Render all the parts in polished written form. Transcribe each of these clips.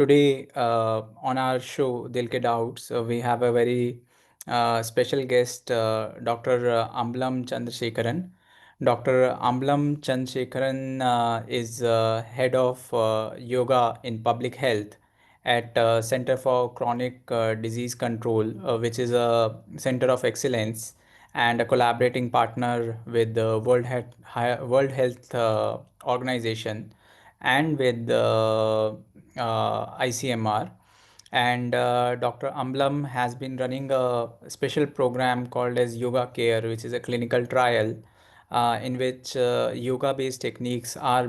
Today on our show, Dil Ke Doubts, we have a very special guest, Dr. Amblam Chandrasekharan. Dr. Amblam Chandrasekharan is head of yoga in public health at Center for Chronic Disease Control, which is a center of excellence and a collaborating partner with the World Health Organization and with the ICMR. And Dr. Amblam has been running a special program called as Yoga Care, which is a clinical trial in which yoga-based techniques are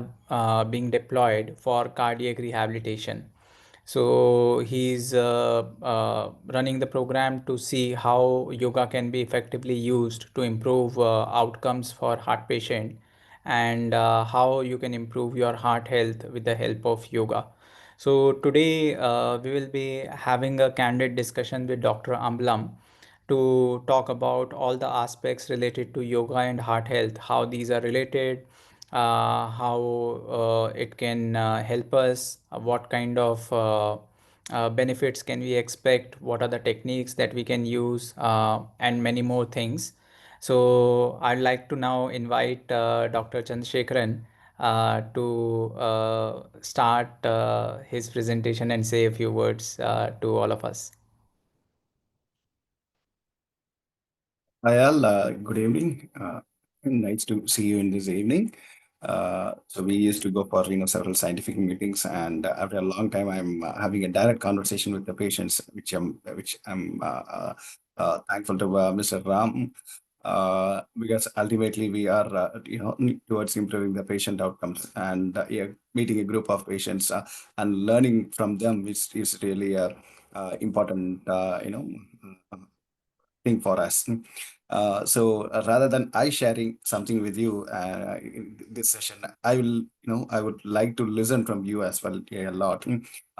being deployed for cardiac rehabilitation. So he's running the program to see how yoga can be effectively used to improve outcomes for heart patient and how you can improve your heart health with the help of yoga. So today we will be having a candid discussion with Dr. Amblam to talk about all the aspects related to yoga and heart health, how these are related, how it can help us, what kind of benefits can we expect, what are the techniques that we can use, and many more things. So I'd like to now invite Dr. Chandrasekharan to start his presentation and say a few words to all of us. Hi all, good evening. Nice to see you in this evening. So we used to go for several scientific meetings, and after a long time, I'm having a direct conversation with the patients, which I'm thankful to Mr. Ram, because ultimately we are towards improving the patient outcomes and yeah, meeting a group of patients and learning from them, which is really a important thing for us. So rather than I sharing something with you in this session, I would like to listen from you as well a lot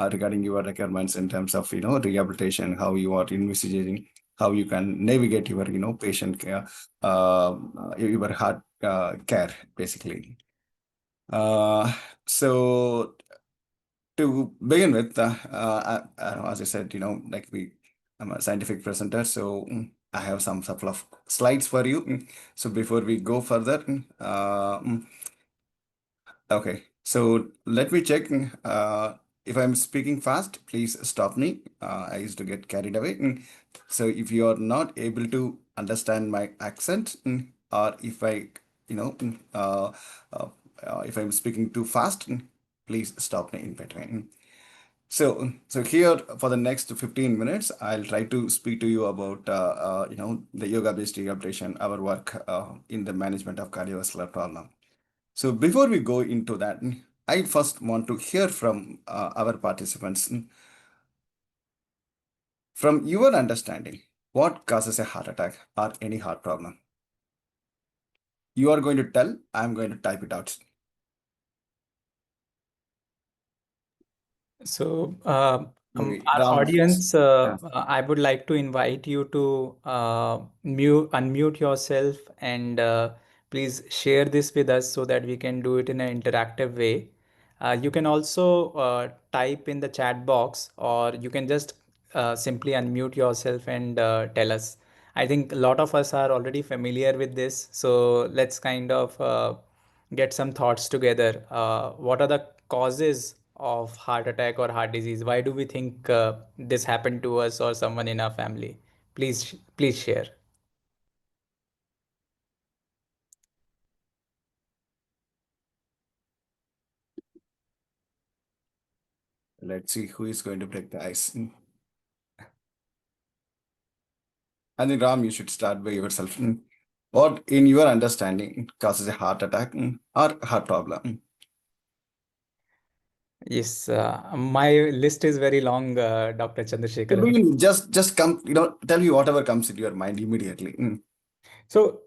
regarding your requirements in terms of rehabilitation, how you are envisaging, how you can navigate your patient care, your heart care basically. So to begin with, as I said, I'm a scientific presenter, so I have some couple of slides for you. So before we go further, okay, so let me check. If I'm speaking fast, please stop me. I used to get carried away. So if you are not able to understand my accent, or if I, you know, uh, uh, if I'm speaking too fast, please stop me in between. So here for the next 15 minutes, I'll try to speak to you about, the yoga-based rehabilitation, our work in the management of cardiovascular problem. So before we go into that, I first want to hear from our participants. From your understanding, what causes a heart attack or any heart problem? You are going to tell, I'm going to type it out. So, Maybe our Ram. audience, Yeah. I would like to invite you to unmute yourself and please share this with us so that we can do it in an interactive way. You can also type in the chat box, or you can just simply unmute yourself and tell us. I think a lot of us are already familiar with this, so let's kind of get some thoughts together. What are the causes of heart attack or heart disease? Why do we think this happened to us or someone in our family? Please share. Let's see who is going to break the ice. I think Ram, you should start by yourself. What, in your understanding, causes a heart attack or heart problem? Yes, my list is very long, Dr. To Chandrasekharan. begin with, just come, tell me whatever comes into your mind immediately. So,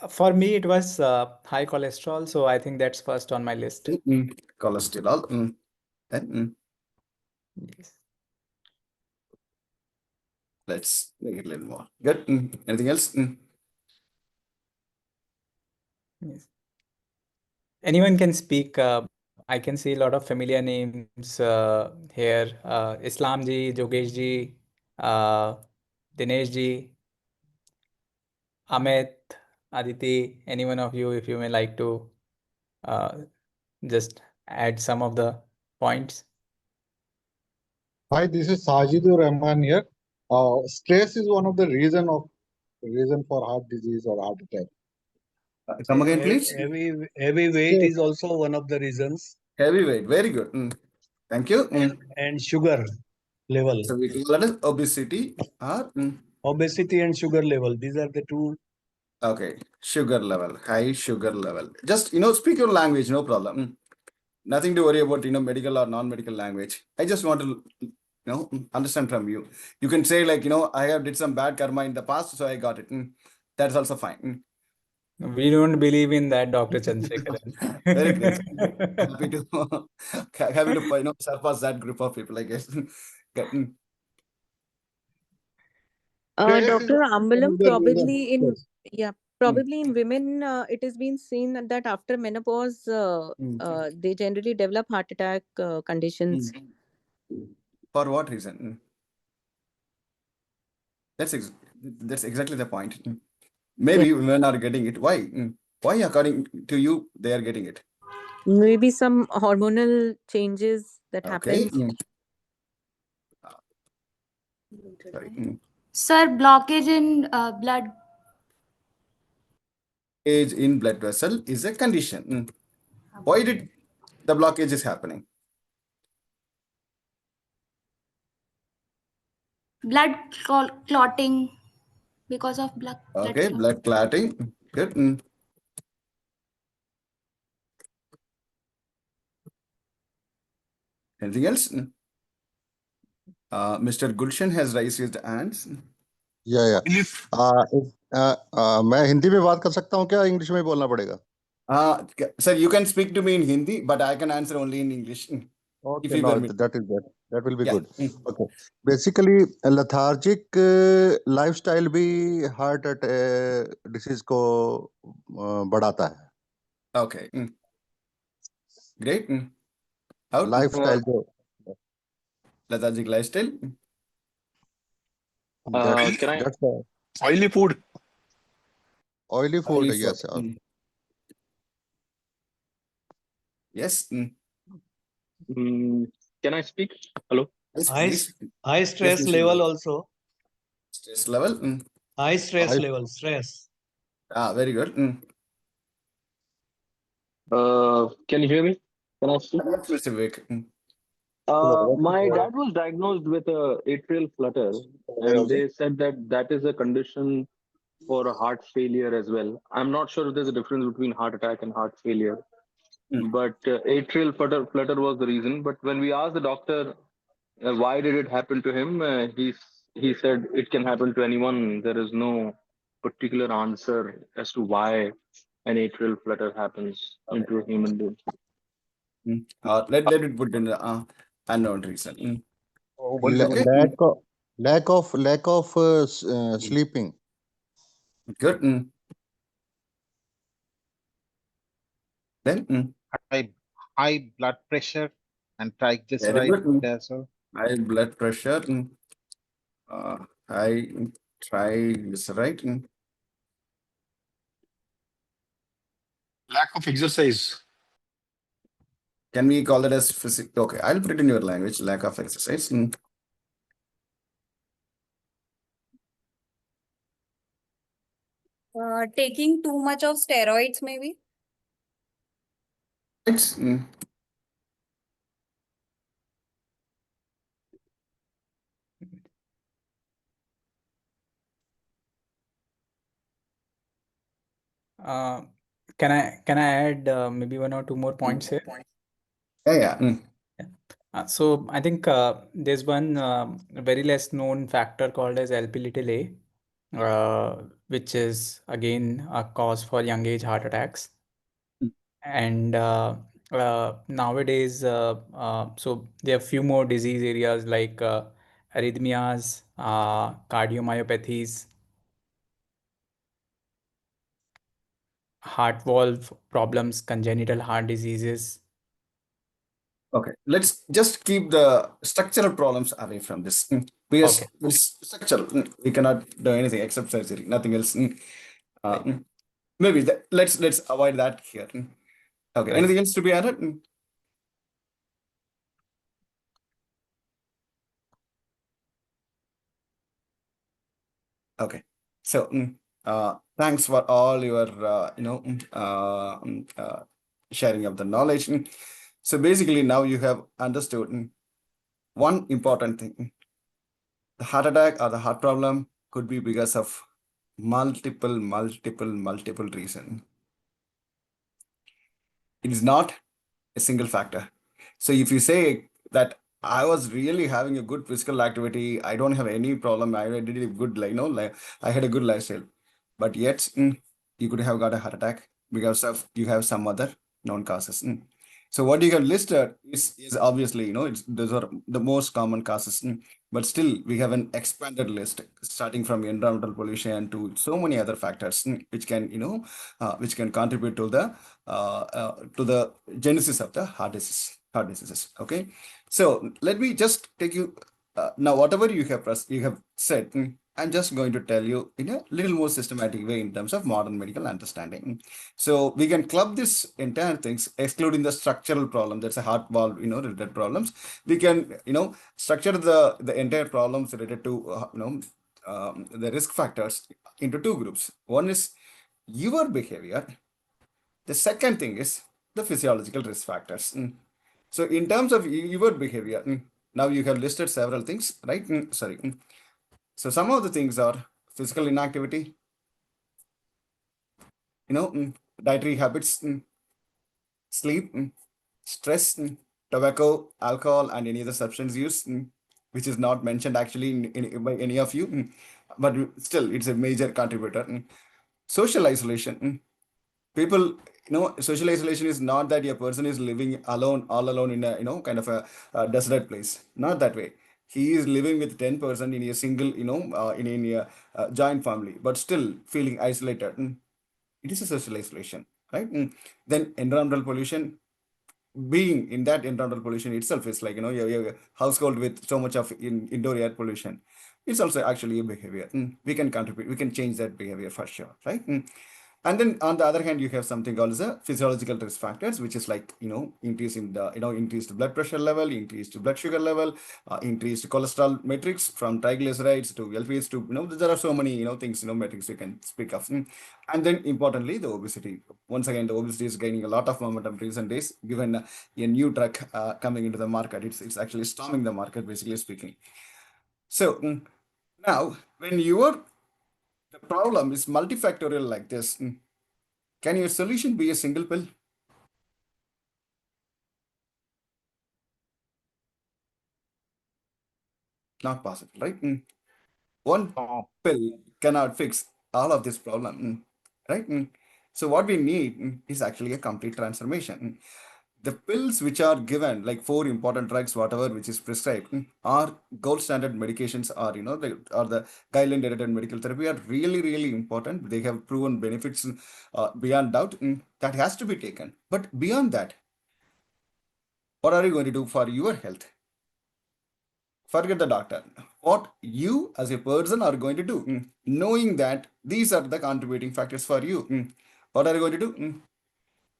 for me, it was high cholesterol. So, I think that's first on my list. Cholesterol. Then Yes. let's make it a little more. Good. Anything else? Yes. Anyone can speak. I can see a lot of familiar names here. Islam ji, Jogesh ji, uh, Dinesh ji, Amit, Aditi, any one of you, if you may like to uh, just add some of the points. Hi, this is Sajidur Rahman here. Stress is one of the reason for heart disease or heart attack. Come again, please. Heavy weight is also one of the reasons, Heavyweight. Very good. Thank you. and sugar level, So we call that as obesity or obesity and sugar level. These are the two. okay, sugar level, high sugar level. Just speak your language, no problem. Nothing to worry about, medical or non-medical language. I just want to, understand from you. You can say like, I have did some bad karma in the past, so I got it. That's also fine. We don't believe in that, Dr. Chandrasekharan. Very great. Happy to surpass that group of people, I guess. Okay. Stress is Dr. one of Ambalam, the reason. probably in women, it has been seen that after menopause, they generally develop heart attack conditions. For what reason? That's exactly the point. Maybe women are getting it. Why? Why, according to you, they are getting it? Maybe some hormonal changes that Okay. happen. Sorry. Sir, blockage in blood. Age in blood vessel is a condition. Why did the blockage is happening? Blood clotting because of blood Okay, clot. blood clotting. Good. Anything else? Mr. Gulshan has raised his hands. या मैं हिंदी में बात कर सकता हूँ क्या English में बोलना पड़ेगा? Sir, you can speak to me in Hindi, but I can answer only in English. If Okay, you no, permit. that will be Yeah. good. Okay, basically lethargic lifestyle भी heart disease को बढ़ाता है. Okay. Great. How? Lifestyle जो Lethargic lifestyle. Can I? that's Oily food. oily food, Oily yes. food. Yes. Can I speak? Hello. Yes, High, please. high stress Mr. level Shiva. also. Stress level. High stress High- level, stress. Very good. Can you hear me? Can I speak? Yes, Mr. Vivek. My dad was diagnosed with atrial flutter, and they said that that is a condition for a heart failure as well. I'm not sure if there's a difference between heart attack and heart failure, but atrial flutter was the reason. But when we asked the doctor why did it happen to him, he said it can happen to anyone. There is no particular answer as to why an atrial flutter happens into a human being. Let it put in the unknown reason. Okay. lack of sleeping. Good. Then high blood pressure and very triglyceride good. as well. High blood pressure. High triglyceride. Lack of exercise. Can we call that as physical? Okay, I'll put it in your language. Lack of exercise. Taking too much of steroids, maybe. It's Can I add maybe one or two more points here? yeah. So I think there's one very less known factor called as LP little a, which is again a cause for young age heart attacks. And nowadays, so there are few more disease areas like arrhythmias, cardiomyopathies, heart valve problems, congenital heart diseases, Okay, let's just keep the structural problems away from this. Because Okay. it's structural. We cannot do anything except surgery, nothing else. Right. Maybe let's avoid that here. Okay, Right. anything else to be added? Okay, so thanks for all your sharing of the knowledge. So basically, now you have understood one important thing: the heart attack or the heart problem could be because of multiple reasons. It is not a single factor. So if you say that I was really having a good physical activity, I don't have any problem, I did a good, like I had a good lifestyle, but yet you could have got a heart attack because of you have some other known causes. So what you have listed is obviously, those are the most common causes. But still, we have an expanded list starting from environmental pollution to so many other factors which can, which can contribute to the genesis of the heart diseases. Okay, so let me just take you now. Whatever you have said, I'm just going to tell you in a little more systematic way in terms of modern medical understanding. So we can club this entire things, excluding the structural problem. That's a heart valve, related problems. We can, structure the entire problems related to, the risk factors into two groups. One is your behavior. The second thing is the physiological risk factors. So in terms of your behavior, now you have listed several things, right? Sorry. So some of the things are physical inactivity, dietary habits, sleep, stress, tobacco, alcohol, and any other substance use, which is not mentioned actually by any of you, but still it's a major contributor. Social isolation. People, social isolation is not that a person is living alone, all alone in a, kind of a desolate place. Not that way. He is living with 10% in a single, in a joint family, but still feeling isolated. It is a social isolation, right? Then environmental pollution, being in that environmental pollution itself is like, you have a household with so much of indoor air pollution. It's also actually a behavior. We can contribute, we can change that behavior for sure, right? And then on the other hand, you have something called as a physiological risk factors, which is like, increase in the, increased blood pressure level, increased blood sugar level, increased cholesterol metrics from triglycerides to LPS to, there are so many, things, metrics you can speak of. And then importantly, the obesity. Once again, the obesity is gaining a lot of momentum recent days, given a new drug coming into the market. It's actually storming the market, basically speaking. So now, when the problem is multifactorial like this, can your solution be a single pill? Not possible, right? One pill cannot fix all of this problem, right? So what we need is actually a complete transformation. The pills which are given, like 4 important drugs, whatever which is prescribed, are gold standard medications, or the guideline directed medical therapy are really important. They have proven benefits beyond doubt. That has to be taken. But beyond that, what are you going to do for your health? Forget the doctor. What you as a person are going to do, knowing that these are the contributing factors for you, what are you going to do?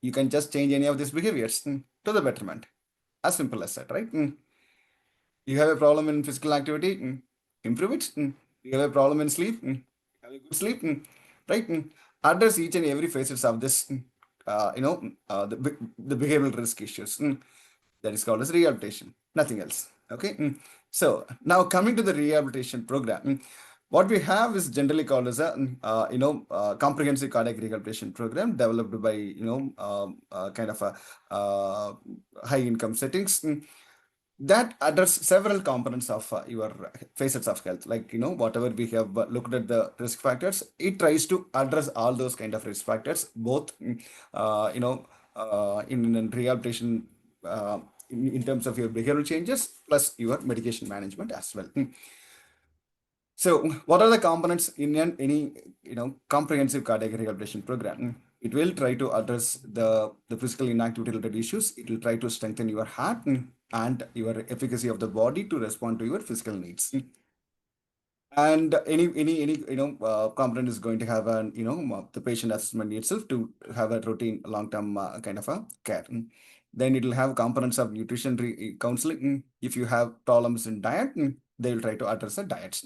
You can just change any of these behaviors to the betterment. As simple as that, right? You have a problem in physical activity, improve it. You have a problem in sleep, have a good sleep, right? Address each and every facets of this, the behavioral risk issues. That is called as rehabilitation, nothing else. Okay. So now coming to the rehabilitation program, what we have is generally called as a comprehensive cardiac rehabilitation program developed by kind of a high income settings that address several components of your facets of health. Like whatever we have looked at the risk factors, it tries to address all those kind of risk factors, both in rehabilitation, in terms of your behavioral changes plus your medication management as well. So what are the components in any comprehensive cardiac rehabilitation program? It will try to address the physical inactivity related issues. It will try to strengthen your heart and your efficacy of the body to respond to your physical needs. And any component is going to have an the patient assessment itself to have a routine long-term kind of a care. Then it will have components of nutrition counseling. If you have problems in diet, they will try to address the diets.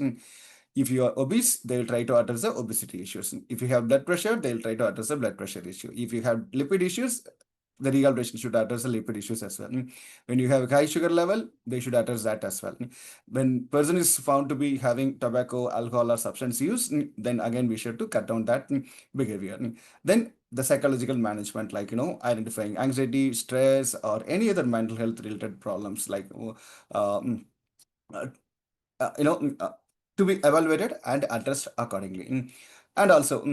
If you are obese, they will try to address the obesity issues. If you have blood pressure, they will try to address the blood pressure issue. If you have lipid issues, the rehabilitation should address the lipid issues as well. When you have high sugar level, they should address that as well. When person is found to be having tobacco, alcohol, or substance use, then again we should to cut down that behavior. Then the psychological management, like identifying anxiety, stress, or any other mental health related problems, like to be evaluated and addressed accordingly. And also,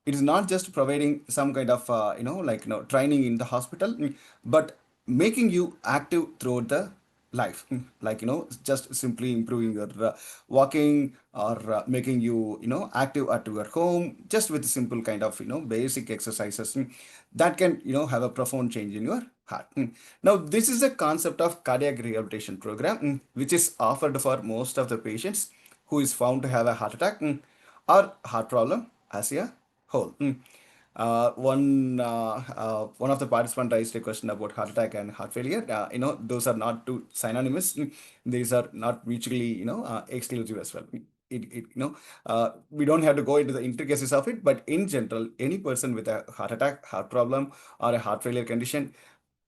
it is not just providing some kind of training in the hospital, but making you active throughout the life, like just simply improving your walking, or making you active at your home, just with simple kind of basic exercises that can have a profound change in your heart. Now this is a concept of cardiac rehabilitation program, which is offered for most of the patients who is found to have a heart attack or heart problem as a whole. One of the participants raised a question about heart attack and heart failure. Those are not two synonymous. These are not mutually exclusive as well. We don't have to go into the intricacies of it, but in general, any person with a heart attack, heart problem, or a heart failure condition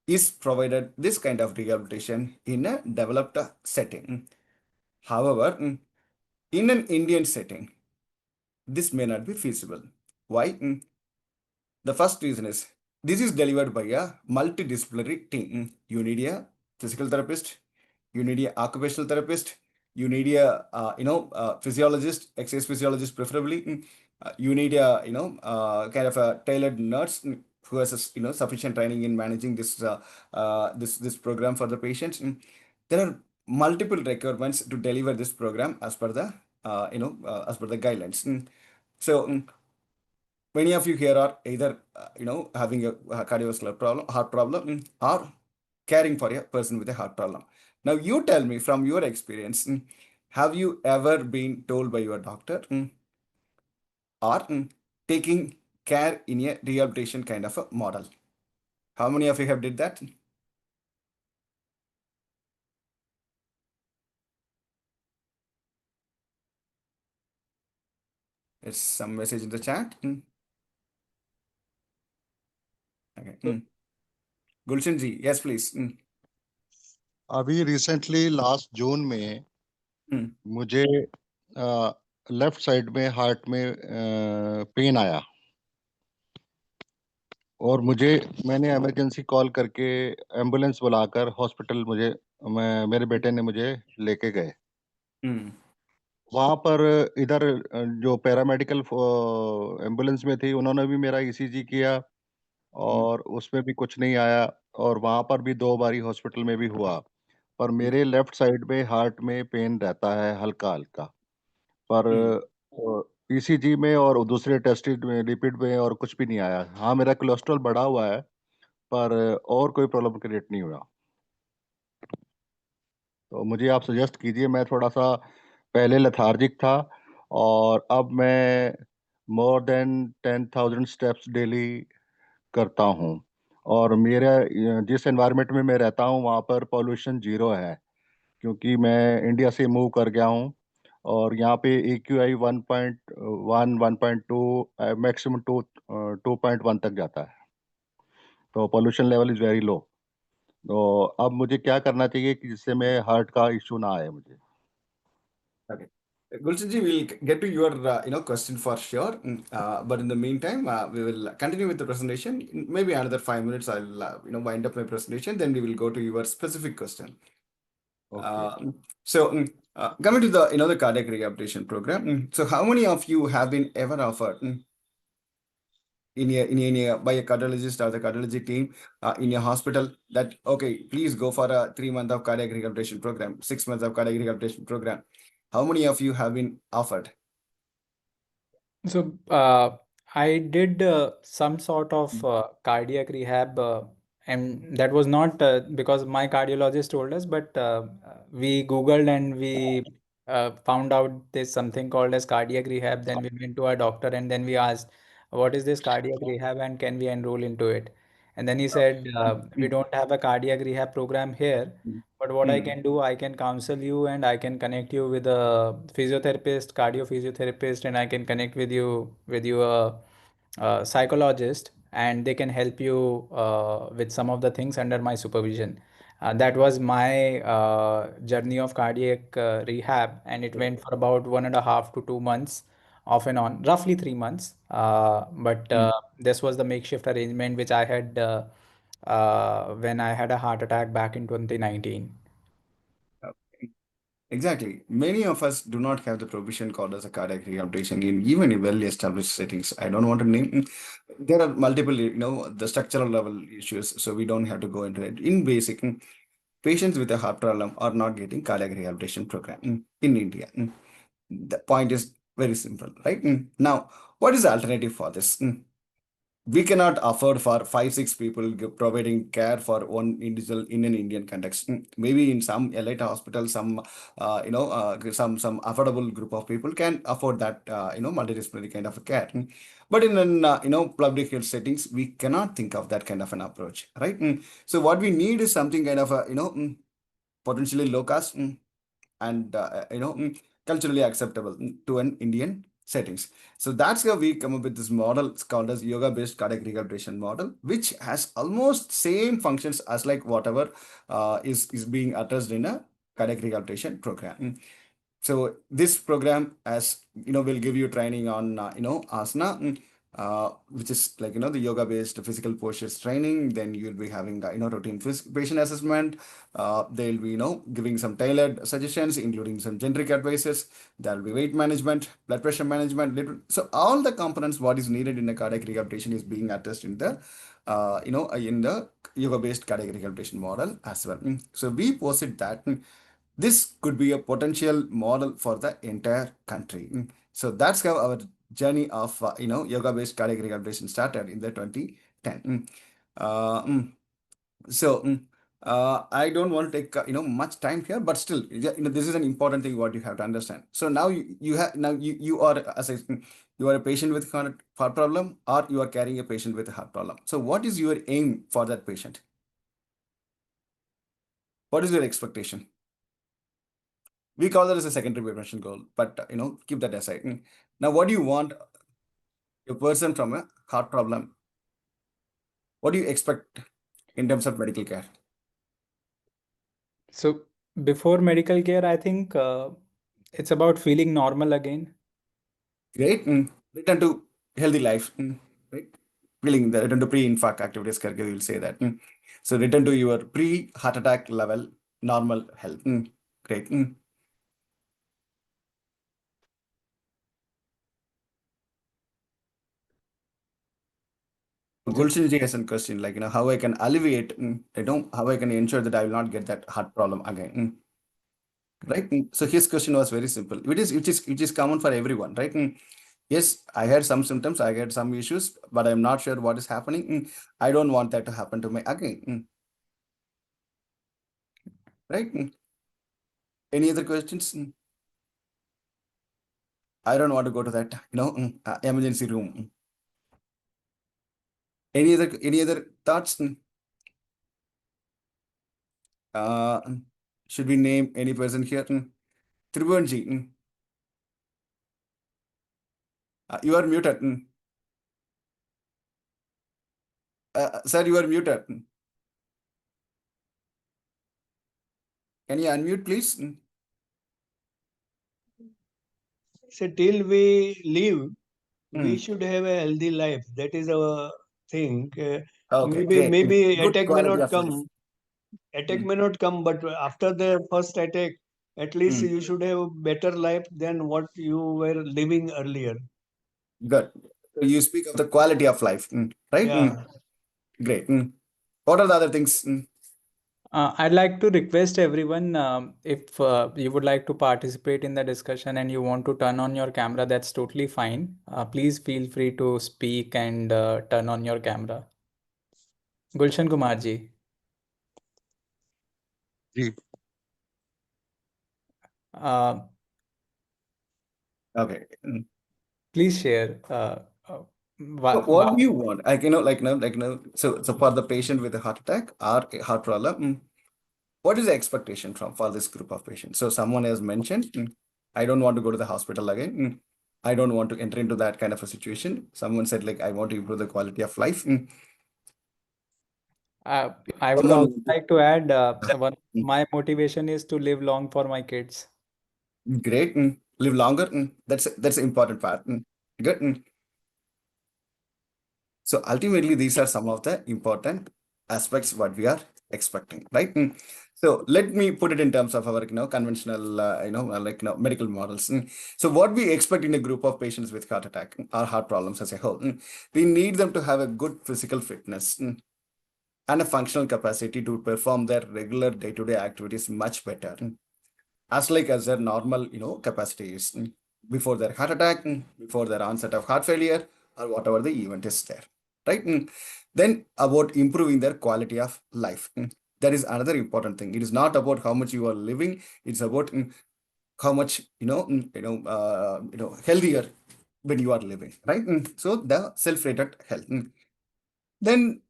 is provided this kind of rehabilitation in a developed setting. However, in an Indian setting, this may not be feasible. Why? The first reason is this is delivered by a multidisciplinary team. You need a physical therapist, you need a occupational therapist, you need a physiologist, exercise physiologist preferably. You need a kind of a tailored nurse who has sufficient training in managing this this program for the patients. There are multiple requirements to deliver this program as per the as per the guidelines. So many of you here are either having a cardiovascular problem, heart problem, or caring for a person with a heart problem. Now you tell me from your experience, have you ever been told by your doctor or taking care in a rehabilitation kind of a model? How many of you have did that? There's some message in the chat. Okay. Gulshan ji, yes please. अभी recently last जून में मुझे left side में heart में pen आया और मैंने emergency call करके ambulance बुलाकर हॉस्पिटल मेरे बेटे ने मुझे लेके गए। वहां पर इधर जो पैरामेडिकल एम्बुलेंस में थी उन्होंने भी मेरा ईसीजी किया और उसमें भी कुछ नहीं आया और वहां पर भी 2 बारी हॉस्पिटल में भी हुआ, पर मेरे लेफ्ट साइड में हार्ट में पेन रहता है हल्का हल्का, पर ईसीजी में और दूसरे टेस्ट में लिपिड में और कुछ भी नहीं आया। हाँ, मेरा कोलेस्ट्रॉल बढ़ा हुआ है पर और कोई प्रॉब्लम क्रिएट नहीं हुआ। तो मुझे आप सजेस्ट कीजिए, मैं थोड़ा सा पहले लेथार्जिक था और अब मैं मोर देन 10,000 स्टेप्स डेली करता हूँ और मेरा जिस एनवायरनमेंट में मैं रहता हूँ वहाँ पर पॉल्यूशन 0 है क्योंकि मैं इंडिया से मूव कर गया हूँ और यहाँ पे AQI 1.1 1.2 मैक्सिमम 2.1 तक जाता है, तो pollution level is very low. तो अब मुझे क्या करना चाहिए कि जिससे मैं हार्ट का इश्यू ना आए मुझे? Okay. Gulshan ji, we'll get to your question for sure. But in the meantime, we will continue with the presentation. Maybe another 5 minutes. I'll wind up my presentation. Then we will go to your specific question. Okay. So coming to the the cardiac rehabilitation program. So how many of you have been ever offered by a cardiologist or the cardiology team in a hospital that okay, please go for a 3 month of cardiac rehabilitation program, 6 months of cardiac rehabilitation program? How many of you have been offered? So I did some sort of cardiac rehab, and that was not because my cardiologist told us, but we Googled and we found out there's something called as cardiac rehab. Then we went to our doctor and then we asked, "What is this cardiac rehab and can we enroll into it?" And then he said, "We don't have a cardiac rehab program here, but what I can do, I can counsel you and I can connect you with a physiotherapist, cardio physiotherapist, and I can connect with you a psychologist, and they can help you with some of the things under my supervision." That was my journey of cardiac rehab, and it went for about 1.5 to 2 months, off and on, roughly 3 months. But this was the makeshift arrangement which I had when I had a heart attack back in 2019. Exactly. Many of us do not have the provision called as a cardiac rehabilitation in even in well-established settings. I don't want to name. There are multiple, the structural level issues, so we don't have to go into it. In basic, patients with a heart problem are not getting cardiac rehabilitation program in India. The point is very simple, right? Now, what is the alternative for this? We cannot afford for 5 6 people providing care for one individual in an Indian context. Maybe in some elite hospital, some some affordable group of people can afford that multidisciplinary kind of a care. But in an public health settings, we cannot think of that kind of an approach, right? So what we need is something kind of a potentially low cost and culturally acceptable to an Indian settings. So that's how we come up with this model. It's called as yoga-based cardiac rehabilitation model, which has almost same functions as like whatever is being addressed in a cardiac rehabilitation program. So this program, as will give you training on asana, which is like the yoga based physical postures training. Then you'll be having routine patient assessment. They'll be giving some tailored suggestions, including some generic advices. There'll be weight management, blood pressure management. So all the components what is needed in the cardiac rehabilitation is being addressed in the in the yoga based cardiac rehabilitation model as well. So we posit that this could be a potential model for the entire country. So that's how our journey of yoga-based cardiac rehabilitation started in the 2010. I don't want to take much time here, but still, this is an important thing what you have to understand. So now you are as you are a patient with heart problem, or you are carrying a patient with a heart problem. So what is your aim for that patient? What is your expectation? We call that as a secondary prevention goal, but keep that aside. Now, what do you want a person from a heart problem? What do you expect in terms of medical care? So before medical care, I think it's about feeling normal again. Great. Return to healthy life. Right? Feeling the return to pre-infarct activities, caregiver will say that. So return to your pre-heart attack level, normal health. Great. Gulshan ji has a question like, how I can alleviate, how I can ensure that I will not get that heart problem again. Right? So his question was very simple. Which is common for everyone, right? Yes, I had some symptoms, I had some issues, but I'm not sure what is happening. I don't want that to happen to me again. Right? Any other questions? I don't want to go to that, emergency room. Any other thoughts? Should we name any person here? Tribhuvanji, you are muted. Sir, you are muted. Can you unmute, please? So till we live, we should have a healthy life. That is our thing. Okay, maybe great. Good attack may quality not of come. life. Attack may not come, but after the first attack, at least you should have a better life than what you were living earlier. Good. So you speak of the quality of life, right? Yeah. Great. What are the other things? I'd like to request everyone, if you would like to participate in the discussion and you want to turn on your camera, that's totally fine. Please feel free to speak and turn on your camera. Gulshan Kumar ji. Ji Uh, Okay. please share. So what do you want? So for the patient with a heart attack or a heart problem, what is the expectation from for this group of patients? So someone has mentioned, I don't want to go to the hospital again. I don't want to enter into that kind of a situation. Someone said, like, I want to improve the quality of life. I would Someone, also like to add, my motivation is to live long for my kids. great, live longer. That's the important part. Good. So ultimately, these are some of the important aspects what we are expecting, right? So let me put it in terms of our conventional medical models. So what we expect in a group of patients with heart attack or heart problems as a whole, we need them to have a good physical fitness and a functional capacity to perform their regular day-to-day activities much better, as like as their normal capacity is before their heart attack, before their onset of heart failure, or whatever the event is there, right? Then about improving their quality of life. That is another important thing. It is not about how much you are living, it's about how much healthier when you are living, right? So the self-rated health. Then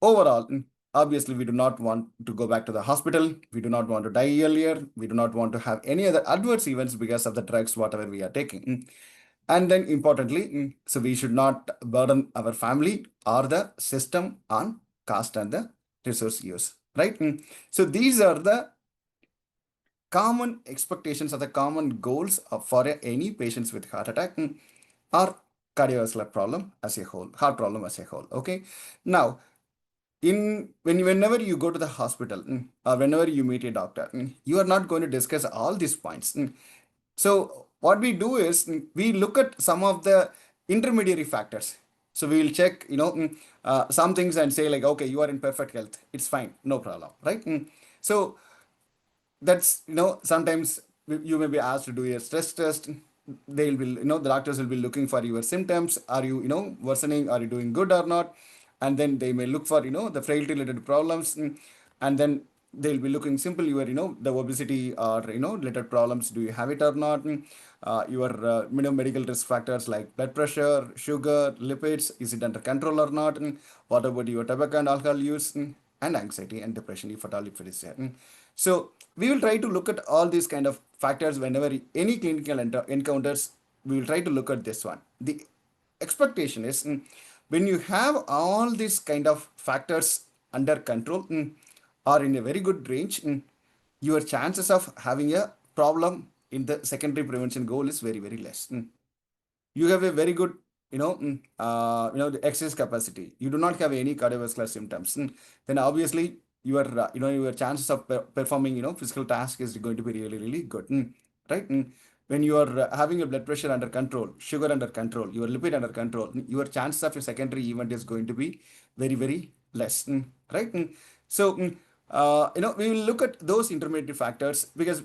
overall, obviously, we do not want to go back to the hospital. We do not want to die earlier. We do not want to have any other adverse events because of the drugs, whatever we are taking. And then importantly, so we should not burden our family or the system on cost and the resource use, right? So these are the common expectations or the common goals for any patients with heart attack or cardiovascular problem as a whole, heart problem as a whole. Okay. Now, whenever you go to the hospital, or whenever you meet a doctor, you are not going to discuss all these points. So what we do is we look at some of the intermediary factors. So we will check some things and say, like, okay, you are in perfect health, it's fine, no problem, right? So that's sometimes you may be asked to do a stress test. They will the doctors will be looking for your symptoms. Are you worsening? Are you doing good or not? And then they may look for the frailty related problems. And then they'll be looking simple your the obesity or related problems. Do you have it or not? Your medical risk factors like blood pressure, sugar, lipids, is it under control or not? What about your tobacco and alcohol use? And anxiety and depression, if at all if it is there. So we will try to look at all these kind of factors whenever any clinical encounters. We will try to look at this one. The expectation is when you have all these kind of factors under control or in a very good range, your chances of having a problem in the secondary prevention goal is very, very less. You have a very good the exercise capacity, you do not have any cardiovascular symptoms, then obviously your chances of performing physical task is going to be really, really good, right? When you are having your blood pressure under control, sugar under control, your lipid under control, your chances of a secondary event is going to be very, very less, right? So we will look at those intermediate factors because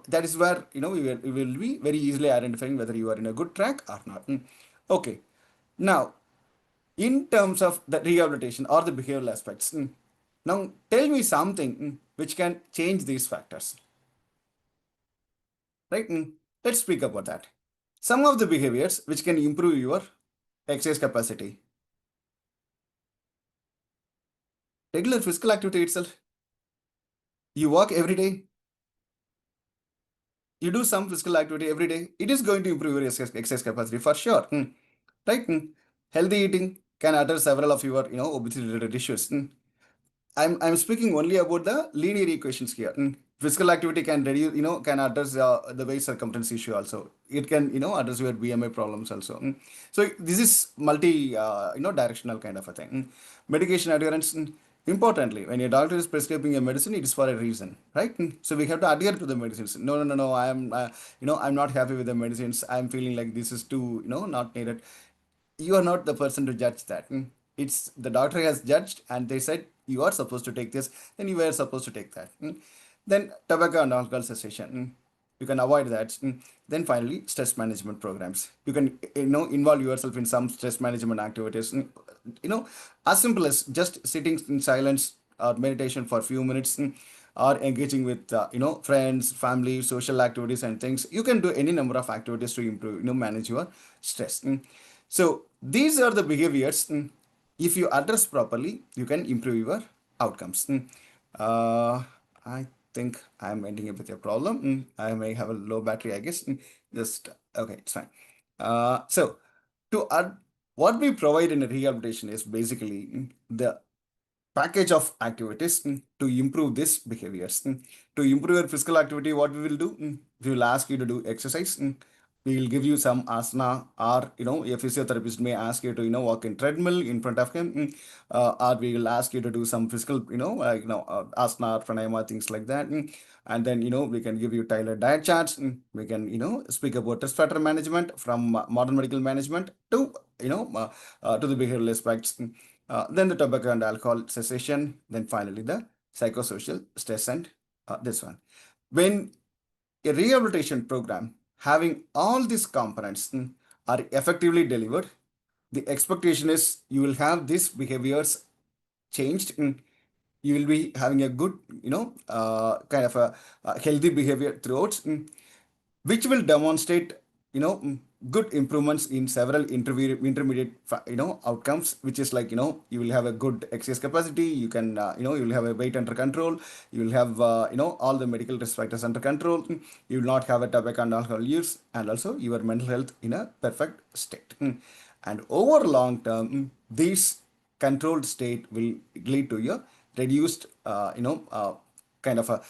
that is where we will be very easily identifying whether you are in a good track or not. Okay. Now, in terms of the rehabilitation or the behavioral aspects, now tell me something which can change these factors, right? Let's speak about that. Some of the behaviors which can improve your exercise capacity. Regular physical activity itself. You walk every day, you do some physical activity every day, it is going to improve your exercise capacity for sure, right? Healthy eating can address several of your obesity related issues. I'm speaking only about the linear equations here. Physical activity can reduce, can address the waist circumference issue also. It can, address your BMI problems also. So this is multi, directional kind of a thing. Medication adherence. Importantly, when your doctor is prescribing a medicine, it is for a reason, right? So we have to adhere to the medicines. No. I am, I'm not happy with the medicines. I'm feeling like this is too, not needed. You are not the person to judge that. It's the doctor has judged and they said you are supposed to take this, then you were supposed to take that. Then tobacco and alcohol cessation. You can avoid that. Then finally, stress management programs. You can involve yourself in some stress management activities. As simple as just sitting in silence or meditation for a few minutes, or engaging with friends, family, social activities and things. You can do any number of activities to improve, manage your stress. So these are the behaviors. If you address properly, you can improve your outcomes. I think I'm ending up with a problem. I may have a low battery, I guess. Just okay, it's fine. So to add, what we provide in a rehabilitation is basically the package of activities to improve these behaviors. To improve your physical activity, what we will do? We will ask you to do exercise. We will give you some asana, or a physiotherapist may ask you to walk in treadmill in front of him, or we will ask you to do some physical asana or pranayama, things like that. And then we can give you tailored diet charts. We can speak about stress factor management from modern medical management to to the behavioral aspects. Then the tobacco and alcohol cessation, then finally the psychosocial stress and this one. When a rehabilitation program having all these components are effectively delivered, the expectation is you will have these behaviors changed. You will be having a good, kind of a healthy behavior throughout, which will demonstrate good improvements in several intermediate outcomes, which is like you will have a good exercise capacity, you can you will have a weight under control, you will have all the medical risk factors under control, you will not have a tobacco and alcohol use, and also your mental health in a perfect state. And over long term, this controlled state will lead to your reduced kind of a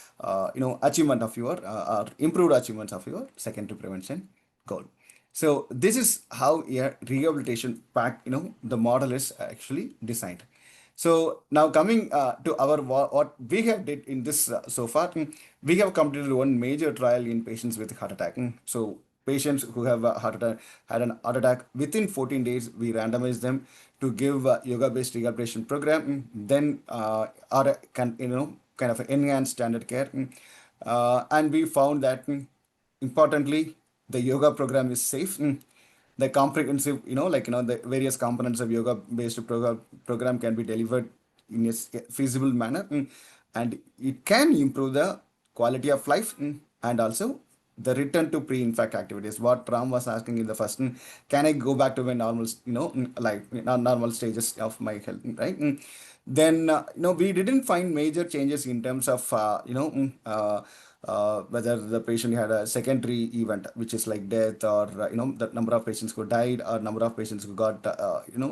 achievement of your or improved achievements of your secondary prevention goal. So this is how a rehabilitation pack, the model is actually designed. So now coming to our what we have did in this so far, we have completed one major trial in patients with heart attack. So patients who have a heart attack had an heart attack within 14 days, we randomized them to give yoga-based rehabilitation program. Then or can kind of enhanced standard care, and we found that importantly the yoga program is safe. The comprehensive, the various components of yoga based program can be delivered in a feasible manner, and it can improve the quality of life, and also the return to pre-infarct activities. What Ram was asking in the first, can I go back to my normal, life, normal stages of my health, right? Then we didn't find major changes in terms of whether the patient had a secondary event, which is like death, or the number of patients who died, or number of patients who got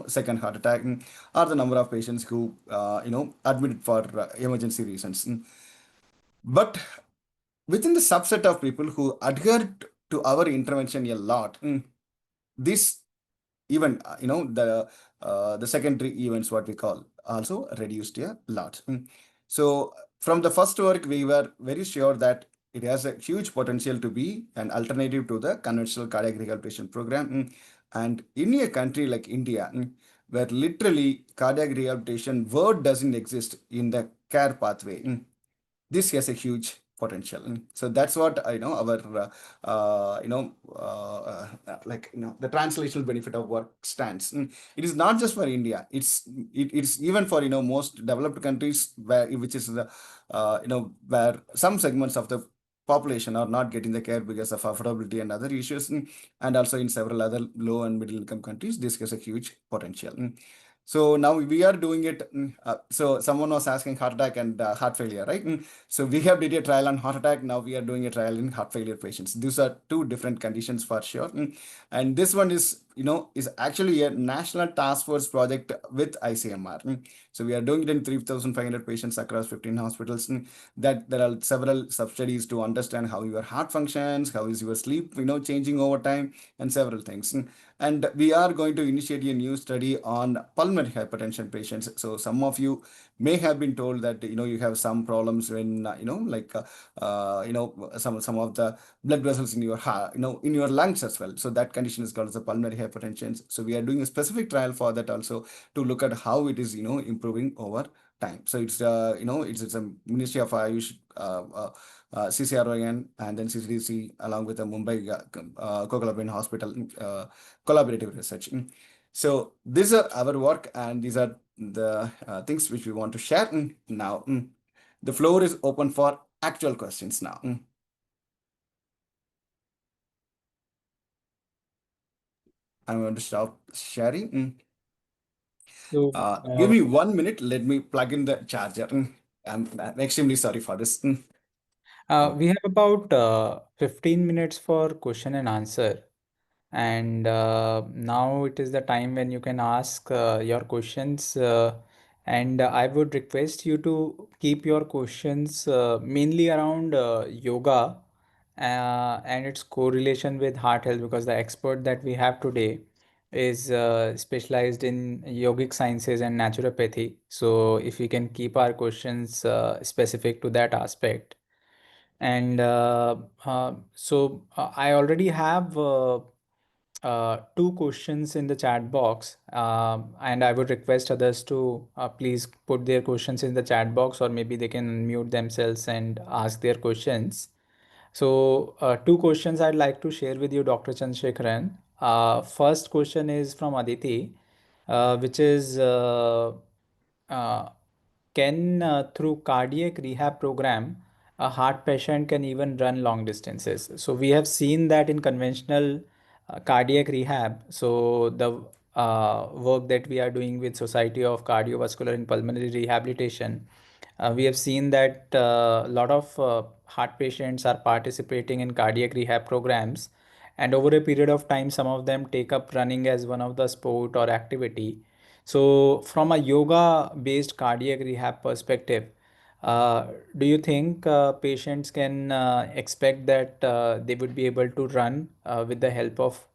second heart attack, or the number of patients who admitted for emergency reasons. But within the subset of people who adhered to our intervention a lot, this even the secondary events, what we call, also reduced a lot. So from the first work, we were very sure that it has a huge potential to be an alternative to the conventional cardiac rehabilitation program. And in a country like India, where literally cardiac rehabilitation word doesn't exist in the care pathway, this has a huge potential. So that's what I know our the translational benefit of work stands. It is not just for India, it's even for most developed countries, where which is the where some segments of the population are not getting the care because of affordability and other issues, and also in several other low and middle income countries, this has a huge potential. So now we are doing it. So someone was asking heart attack and heart failure, right? So we have did a trial on heart attack. Now we are doing a trial in heart failure patients. These are two different conditions for sure. And this one is actually a national task force project with ICMR. So we are doing it in 3,500 patients across 15 hospitals. That there are several sub-studies to understand how your heart functions, how is your sleep, changing over time, and several things. And we are going to initiate a new study on pulmonary hypertension patients. So some of you may have been told that you have some problems when some of the blood vessels in your heart, in your lungs as well. So that condition is called as a pulmonary hypertension. So we are doing a specific trial for that also, to look at how it is improving over time. So it's it's a Ministry of Ayush, CCRON, and then CCDC along with the Mumbai Kokalabin Hospital collaborative research. So these are our work, and these are the things which we want to share now. The floor is open for actual questions now. I'm going to stop sharing. So, Give me 1 minute. Let me plug in the charger. I'm extremely sorry for this. we have about 15 minutes for question and answer. And now it is the time when you can ask your questions. And I would request you to keep your questions mainly around yoga and its correlation with heart health, because the expert that we have today is specialized in yogic sciences and naturopathy. So if we can keep our questions specific to that aspect. And I already have two questions in the chat box, and I would request others to please put their questions in the chat box, or maybe they can unmute themselves and ask their questions. So, two questions I'd like to share with you, Dr. Chandrasekharan. First question is from Aditi, which is uh, can through cardiac rehab program, a heart patient can even run long distances. So we have seen that in conventional cardiac rehab. So the work that we are doing with Society of Cardiovascular and Pulmonary Rehabilitation, we have seen that a lot of heart patients are participating in cardiac rehab programs, and over a period of time, some of them take up running as one of the sport or activity. So, from a yoga-based cardiac rehab perspective, uh, do you think patients can expect that they would be able to run with the help of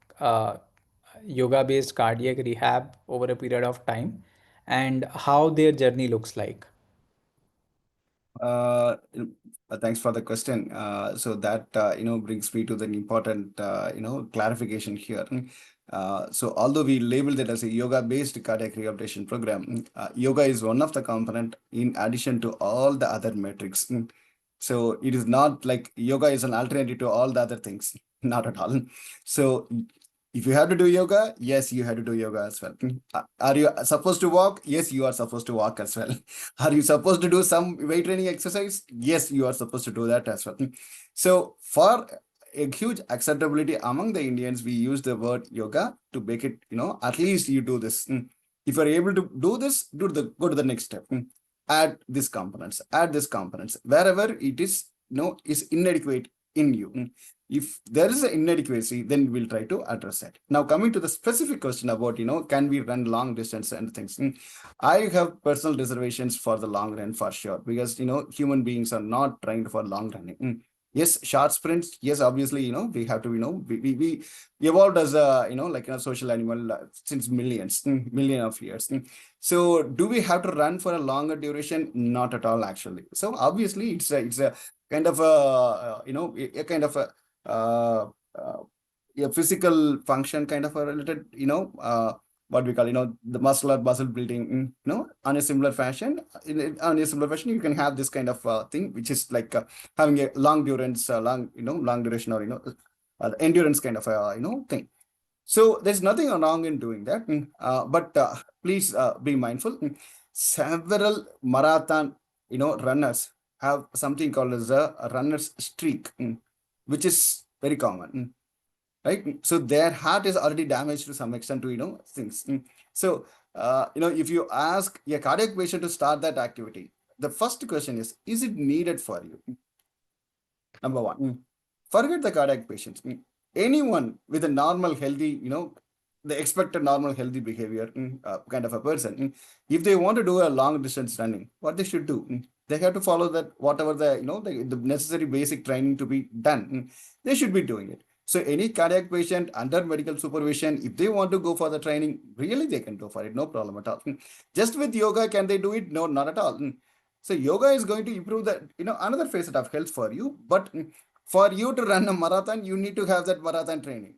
yoga-based cardiac rehab over a period of time, and how their journey looks like? Thanks for the question. So that brings me to the important clarification here. So although we labeled it as a yoga-based cardiac rehabilitation program, yoga is one of the component in addition to all the other metrics. So it is not like yoga is an alternative to all the other things, not at all. So if you have to do yoga, yes, you have to do yoga as well. Are you supposed to walk? Yes, you are supposed to walk as well. Are you supposed to do some weight training exercise? Yes, you are supposed to do that as well. So for a huge acceptability among the Indians, we use the word yoga to make it, at least you do this. If you're able to do this, go to the next step. Add these components, wherever it is, is inadequate in you. If there is an inadequacy, then we'll try to address that. Now, coming to the specific question about, can we run long distance and things? I have personal reservations for the long run for sure, because, human beings are not trained for long running. Yes, short sprints. Yes, obviously, we have to, we evolved as a, like a social animal since million of years. So do we have to run for a longer duration? Not at all, actually. So obviously it's a kind of a kind of a physical function kind of a related, what we call, the muscle building, on a similar fashion. On a similar fashion, you can have this kind of thing, which is like having a long durance, long duration, or, endurance kind of a, thing. So there's nothing wrong in doing that. But please be mindful. Several marathon, runners have something called as a runner's streak, which is very common, right? So their heart is already damaged to some extent to, things. So, if you ask a cardiac patient to start that activity, the first question is it needed for you? Number one, forget the cardiac patients. Anyone with a normal, healthy, the expected normal, healthy behavior kind of a person, if they want to do a long distance running, what they should do? They have to follow that, whatever the necessary basic training to be done. They should be doing it. So any cardiac patient under medical supervision, if they want to go for the training, really they can go for it, no problem at all. Just with yoga, can they do it? No, not at all. So yoga is going to improve the, another facet of health for you. But for you to run a marathon, you need to have that marathon training.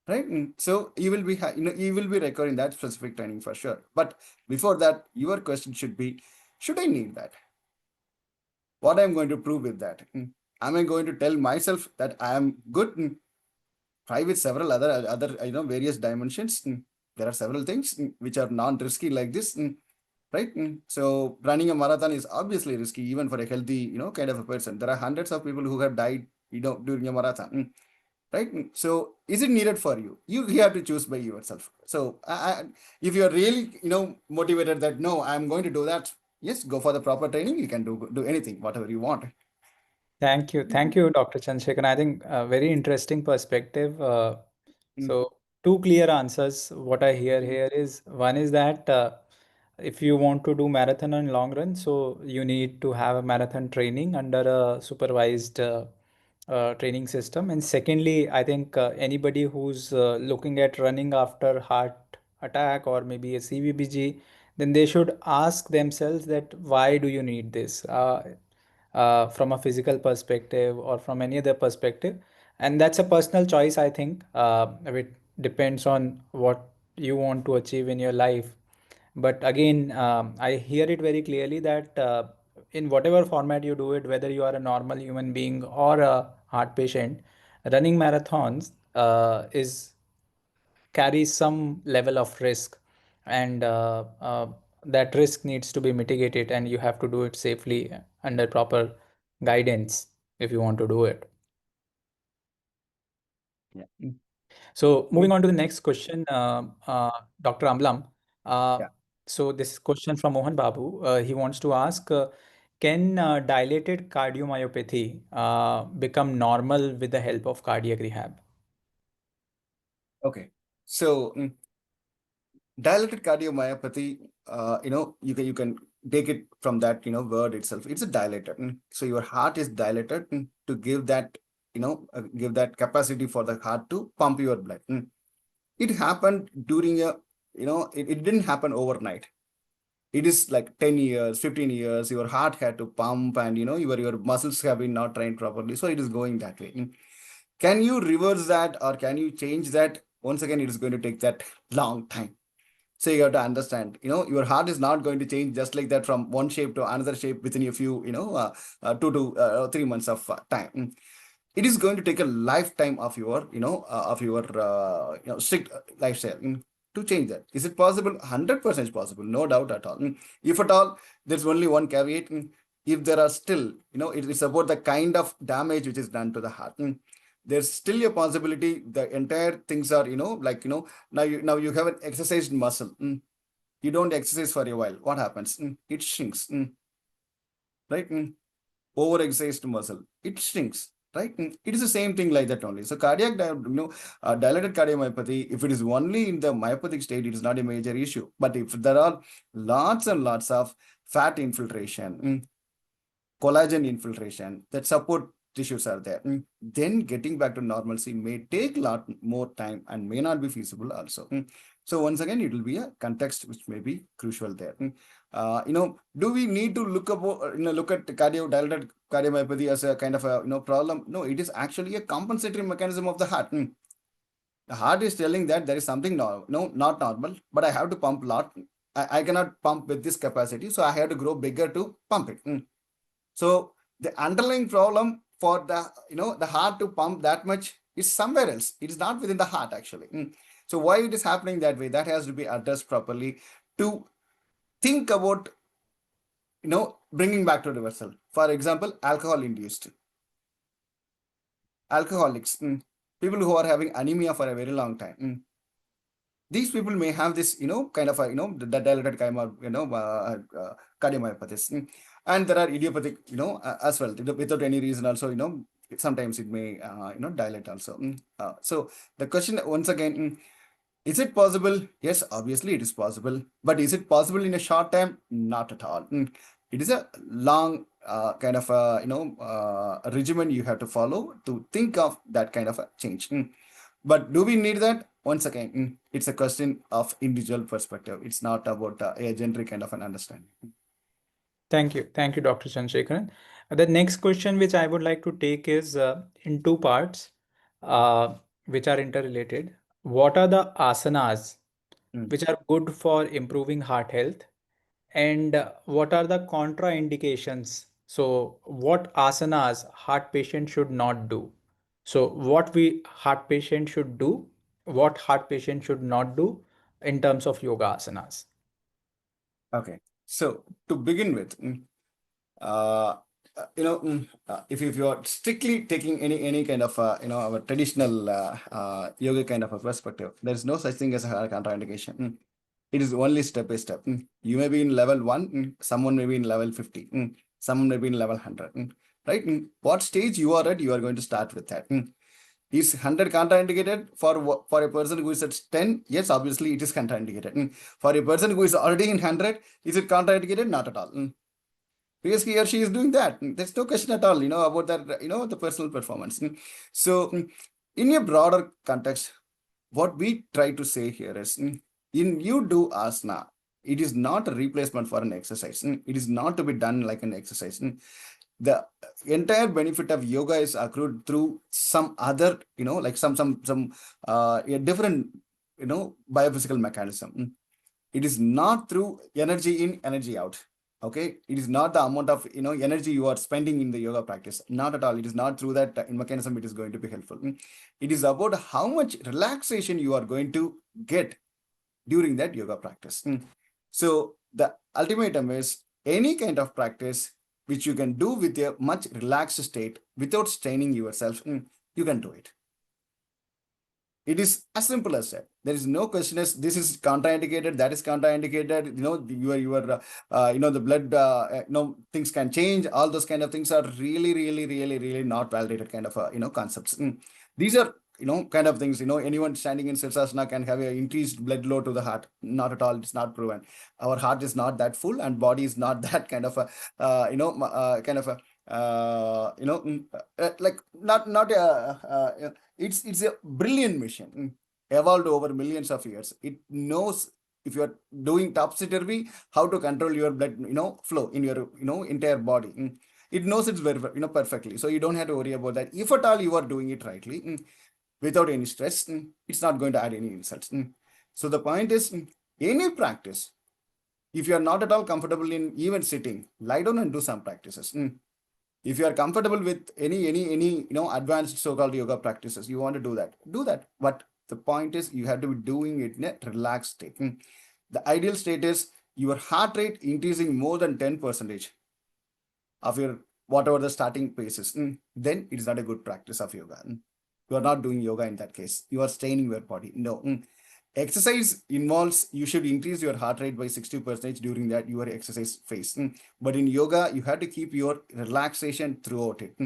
right? So you will be, you will be requiring that specific training for sure. But before that, your question should be, should I need that? What I'm going to prove with that? Am I going to tell myself that I am good? Try with several other various dimensions. There are several things which are non-risky like this, right? So running a marathon is obviously risky even for a healthy kind of a person. There are hundreds of people who have died during a marathon, right? So is it needed for you? You have to choose by yourself. So if you're really motivated that no, I'm going to do that, yes, go for the proper training. You can do anything, whatever you want. Thank you, Dr. Chandrasekharan. I think a very interesting perspective. So two clear answers. What I hear here is, one is that if you want to do marathon and long run, so you need to have a marathon training under a supervised training system. And secondly, I think anybody who's looking at running after heart attack or maybe a CVBG, then they should ask themselves that why do you need this? From a physical perspective or from any other perspective. And that's a personal choice, I think. It depends on what you want to achieve in your life. But again, I hear it very clearly that in whatever format you do it, whether you are a normal human being or a heart patient, running marathons is carries some level of risk, and that risk needs to be mitigated, and you have to do it safely under proper guidance if you want to do it. Yeah. So moving on to the next question, Dr. Amlam. Yeah. So this question from Mohan Babu. He wants to ask, can dilated cardiomyopathy become normal with the help of cardiac rehab? Okay. So dilated cardiomyopathy, you can take it from that word itself. It's a dilated. So your heart is dilated to give that give that capacity for the heart to pump your blood. It happened during it didn't happen overnight. It is like 10 years, 15 years, your heart had to pump, and your muscles have been not trained properly, so it is going that way. Can you reverse that, or can you change that? Once again, it is going to take that long time. So you have to understand, your heart is not going to change just like that from one shape to another shape within a few 2 to 3 months of time. It is going to take a lifetime of your strict lifestyle to change that. Is it possible? 100% possible, no doubt at all. If at all, there's only one caveat. If there are still, it's about the kind of damage which is done to the heart. There's still a possibility the entire things are now you have an exercised muscle. You don't exercise for a while, what happens? It shrinks. Right? Over exercised muscle, it shrinks, right? It is the same thing like that only. So cardiac dilated cardiomyopathy, if it is only in the myopathic state, it is not a major issue. But if there are lots and lots of fat infiltration, collagen infiltration, that support tissues are there, then getting back to normalcy may take a lot more time and may not be feasible also. So once again, it will be a context which may be crucial there. Do we need to look at dilated cardiomyopathy as a kind of a problem? No, it is actually a compensatory mechanism of the heart. The heart is telling that there is something not normal, but I have to pump a lot. I cannot pump with this capacity, so I have to grow bigger to pump it. So the underlying problem for the heart to pump that much is somewhere else. It is not within the heart actually. So why it is happening that way? That has to be addressed properly to think about bringing back to reversal. For example, alcohol induced. Alcoholics, people who are having anemia for a very long time. These people may have this, kind of a, the dilated cardiomyopathy. And there are idiopathic, as well, without any reason also, sometimes it may, dilate also. So the question once again, is it possible? Yes, obviously it is possible. But is it possible in a short time? Not at all. It is a long kind of a regimen you have to follow to think of that kind of a change. But do we need that? Once again, it's a question of individual perspective. It's not about a generic kind of an understanding. Thank you, Dr. Chandrasekharan. The next question which I would like to take is in two parts, which are interrelated. what are the asanas Mm. which are good for improving heart health, and what are the contraindications? So, what asanas heart patient should not do? So, what we heart patient should do, what heart patient should not do in terms of yoga asanas. Okay. So to begin with, uh, if you are strictly taking any kind of our traditional yoga kind of a perspective, there is no such thing as a contraindication. It is only step by step. You may be in level 1, someone may be in level 50, someone may be in level 100, right? What stage you are at, you are going to start with that. Is 100 contraindicated for a person who is at 10? Yes, obviously it is contraindicated. For a person who is already in 100, is it contraindicated? Not at all. Because he or she is doing that. There's no question at all, about that, the personal performance. So, in a broader context, what we try to say here is, in you do asana, it is not a replacement for an exercise. It is not to be done like an exercise. The entire benefit of yoga is accrued through some other, like some a different, biophysical mechanism. It is not through energy in, energy out. Okay, it is not the amount of energy you are spending in the yoga practice. Not at all. It is not through that mechanism it is going to be helpful. It is about how much relaxation you are going to get during that yoga practice. So the ultimatum is any kind of practice which you can do with a much relaxed state without straining yourself, you can do it. It is as simple as that. There is no question as this is contraindicated, that is contraindicated. The blood, things can change. All those kind of things are really not validated kind of, concepts. These are, kind of things. Anyone standing in Sirsasana can have an increased blood flow to the heart. Not at all. It's not proven. Our heart is not that full, and body is not that kind of a, kind of a, like not a. It's a brilliant machine, evolved over millions of years. It knows if you are doing topsy-turvy, how to control your blood, flow in your, entire body. It knows it's very, perfectly. So you don't have to worry about that. If at all you are doing it rightly, without any stress, it's not going to add any insults. So the point is, any practice, if you are not at all comfortable in even sitting, lie down and do some practices. If you are comfortable with any advanced so-called yoga practices, you want to do that. But the point is, you have to be doing it in a relaxed state. The ideal state is your heart rate increasing more than 10% of your whatever the starting pace is. Then it is not a good practice of yoga. You are not doing yoga in that case. You are straining your body. No. Exercise involves, you should increase your heart rate by 60% during that your exercise phase. But in yoga, you have to keep your relaxation throughout it,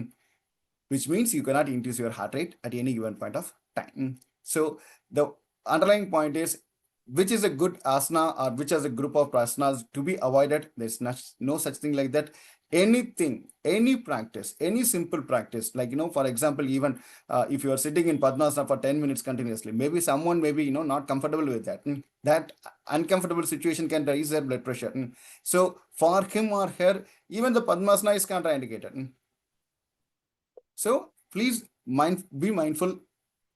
which means you cannot increase your heart rate at any given point of time. So the underlying point is, which is a good asana or which is a group of asanas to be avoided. There's no such thing like that. Anything, any practice, any simple practice, like, for example, even if you are sitting in Padmasana for 10 minutes continuously, maybe someone may be, not comfortable with that. That uncomfortable situation can raise their blood pressure. So for him or her, even the Padmasana is contraindicated. So please be mindful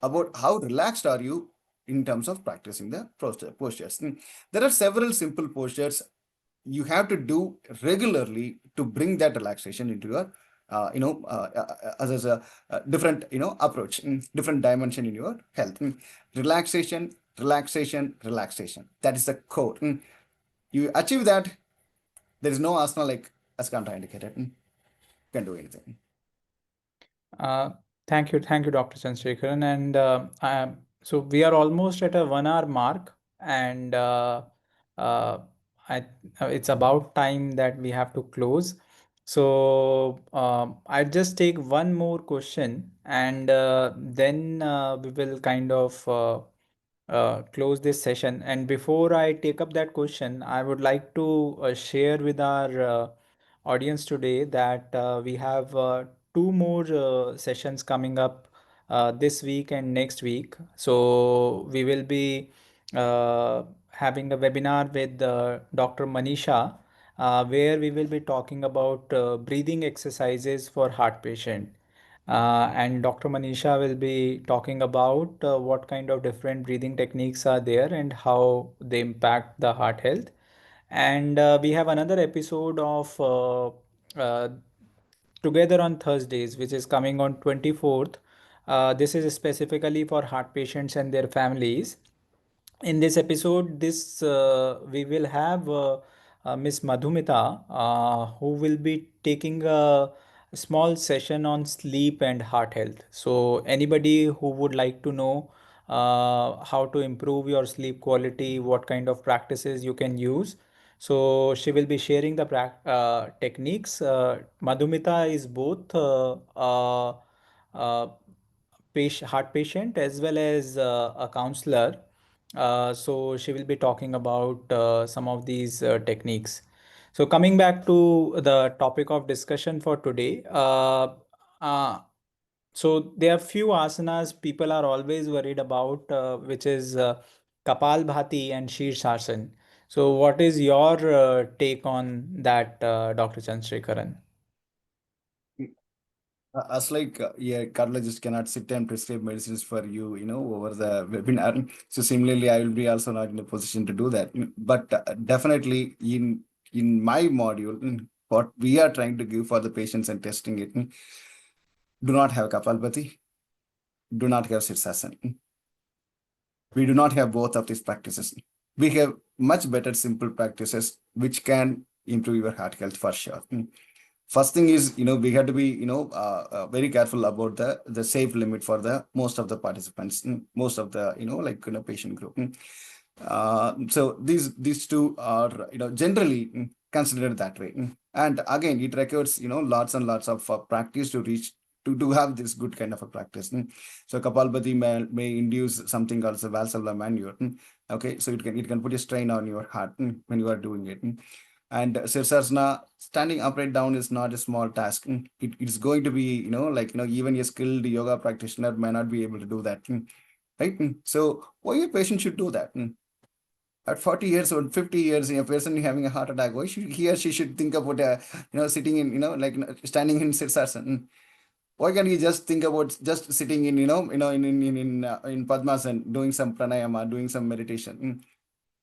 about how relaxed are you in terms of practicing the postures. There are several simple postures you have to do regularly to bring that relaxation into your, as a different, approach, different dimension in your health. Relaxation. That is the core. You achieve that, there is no asana like as contraindicated. You can do anything. Thank you, Dr. Chandrasekharan. And so we are almost at a 1 hour mark, and uh, it's about time that we have to close. So I'll just take one more question, and then we will kind of close this session. And before I take up that question, I would like to share with our audience today that we have two more sessions coming up this week and next week. So we will be having a webinar with Dr. Manisha, where we will be talking about breathing exercises for heart patient. And Dr. Manisha will be talking about what kind of different breathing techniques are there and how they impact the heart health. And we have another episode of Together on Thursdays, which is coming on 24th. This is specifically for heart patients and their families. In this episode, we will have Miss Madhumita, who will be taking a small session on sleep and heart health. So anybody who would like to know how to improve your sleep quality, what kind of practices you can use. So she will be sharing the techniques. Madhumita is both heart patient as well as a counselor. So she will be talking about some of these techniques. So coming back to the topic of discussion for today, so there are few asanas people are always worried about, which is Kapalbhati and Shirshasan. So what is your take on that, Dr. Chandrasekaran? As like yeah, cardiologist cannot sit and prescribe medicines for you, over the webinar. So similarly, I will be also not in a position to do that. But definitely in my module, what we are trying to give for the patients and testing it, do not have Kapalbhati, do not have Sirsasana. We do not have both of these practices. We have much better simple practices which can improve your heart health for sure. First thing is, we have to be, very careful about the safe limit for the most of the participants, most of the, patient group. So these two are, generally considered that way. And again, it requires, lots and lots of practice to reach to have this good kind of a practice. So Kapalbhati may induce something called the Valsalva manure. Okay, so it can put a strain on your heart when you are doing it. And Sirsasana, standing upright down is not a small task. It's going to be, even a skilled yoga practitioner may not be able to do that. Right? So why a patient should do that? At 40 years or 50 years, a person having a heart attack, why should he or she should think about, sitting in, standing in Sirsasana? Why can't you just think about just sitting in, in Padmasana, doing some pranayama, doing some meditation,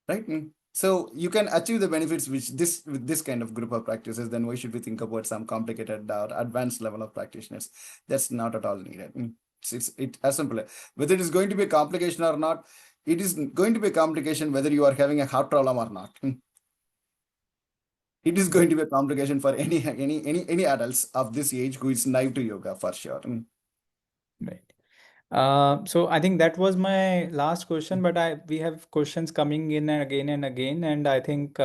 right? So you can achieve the benefits with this kind of group of practices. Then why should we think about some complicated or advanced level of practitioners? That's not at all needed. It's as simple. Whether it is going to be a complication or not, it is going to be a complication whether you are having a heart problem or not. It is going to be a complication for any adults of this age who is naive to yoga for sure. Right. So I think that was my last question, but we have questions coming in and again, and I think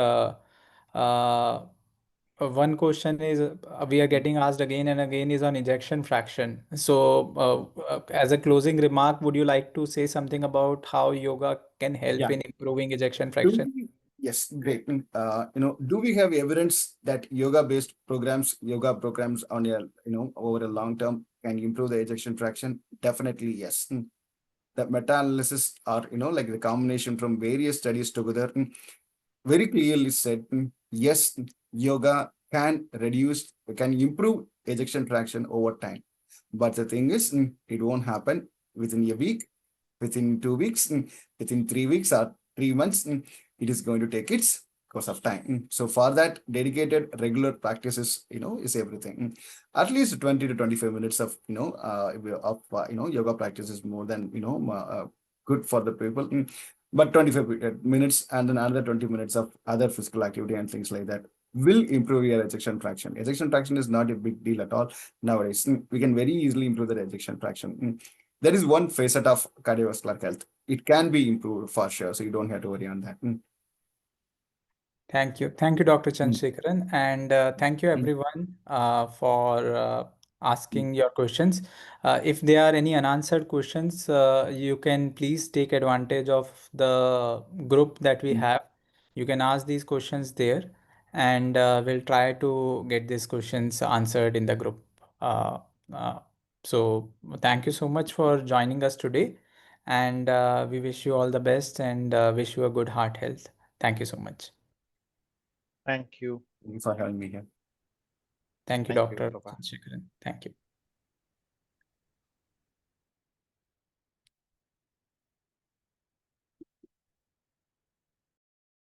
one question is we are getting asked again and again is on ejection fraction. So as a closing remark, would you like to say something about how yoga can help Yeah. in improving ejection fraction? Yes, great. Do we have evidence that yoga programs on a, over a long term can improve the ejection fraction? Definitely, yes. The meta-analysis are, like the combination from various studies together, very clearly said, yes, yoga can improve ejection fraction over time. But the thing is, it won't happen within a week, within 2 weeks, within 3 weeks or 3 months. It is going to take its course of time. So for that, dedicated regular practices, is everything. At least 20 to 25 minutes of, yoga practice is more than, good for the people. But 25 minutes and then another 20 minutes of other physical activity and things like that will improve your ejection fraction. Ejection fraction is not a big deal at all nowadays. We can very easily improve the ejection fraction. There is one facet of cardiovascular health. It can be improved for sure, so you don't have to worry on that. Thank you. Thank you, Dr. Chandrasekaran. And thank you, everyone, for asking your questions. If there are any unanswered questions, you can please take advantage of the group that we have. You can ask these questions there, and we'll try to get these questions answered in the group. So thank you so much for joining us today. And we wish you all the best and wish you a good heart health. Thank you so much. Thank you. Thank you for having me here. Thank you, Thank you. Dr. Bye-bye. Chandrasekaran. Thank you.